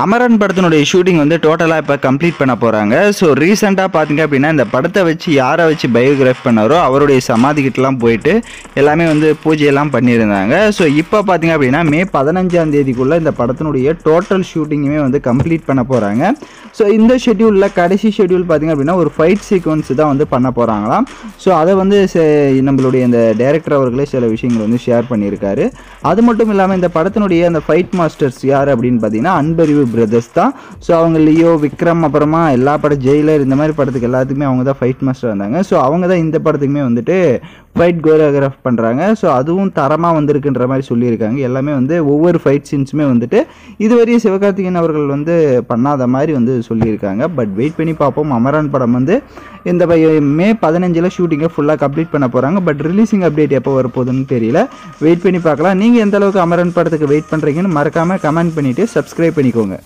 அமரன் படத்தினுடைய ஷூட்டிங் வந்து டோட்டலாக இப்போ கம்ப்ளீட் பண்ண போகிறாங்க. ஸோ ரீசெண்டாக பார்த்தீங்க அப்படின்னா இந்த படத்தை வச்சு யாரை வச்சு பயோகிராஃப் பண்ணாரோ அவருடைய சமாதிக்கிட்டலாம் போயிட்டு எல்லாமே வந்து பூஜையெல்லாம் பண்ணியிருந்தாங்க. ஸோ இப்போ பார்த்தீங்க அப்படின்னா மே 15ஆம் தேதிக்குள்ளே இந்த படத்தினுடைய டோட்டல் ஷூட்டிங்குமே வந்து கம்ப்ளீட் பண்ண போகிறாங்க. ஸோ இந்த ஷெட்யூலில் கடைசி ஷெட்யூல் பார்த்தீங்க அப்படின்னா ஒரு ஃபைட் சீக்வன்ஸ் தான் வந்து பண்ண போகிறாங்களாம். ஸோ அதை வந்து நம்மளுடைய இந்த டைரக்டர் அவர்களே சில விஷயங்கள் வந்து ஷேர் பண்ணியிருக்காரு. அது மட்டும் இல்லாமல் இந்த படத்தினுடைய அந்த ஃபைட் மாஸ்டர்ஸ் யார் அப்படின்னு பார்த்தீங்கன்னா அன்பறிவு பிரதர்ஸ் தான். ஸோ அவங்க லியோ, விக்ரம், அப்புறமா எல்லா படம் ஜெயிலர் இந்த மாதிரி படத்துக்கு எல்லாத்துக்குமே அவங்க தான் ஃபைட் மாஸ்டர் வந்தாங்க. ஸோ அவங்க தான் இந்த படத்துக்குமே வந்துட்டு ஃபைட் கோரியோகிராஃப் பண்ணுறாங்க. ஸோ அதுவும் தரமாக வந்திருக்குன்ற மாதிரி சொல்லியிருக்காங்க. எல்லாமே வந்து ஒவ்வொரு ஃபைட் சீன்ஸுமே வந்துட்டு இதுவரையும் சிவகார்த்திகேயன் அவர்கள் வந்து பண்ணாத மாதிரி வந்து சொல்லியிருக்காங்க. பட் வெயிட் பண்ணி பார்ப்போம். அமரன் படம் வந்து இந்த மே 15 ஷூட்டிங்கை ஃபுல்லாக கம்ப்ளீட் பண்ண போகிறாங்க. பட் ரிலீசிங் அப்டேட் எப்போ வரப்போகுதுன்னு தெரியல. வெயிட் பண்ணி பார்க்கலாம். நீங்கள் எந்த அளவுக்கு அமரன் படத்துக்கு வெயிட் பண்ணுறீங்கன்னு மறக்காமல் கமெண்ட் பண்ணிவிட்டு சப்ஸ்கிரைப் பண்ணிக்கோங்க.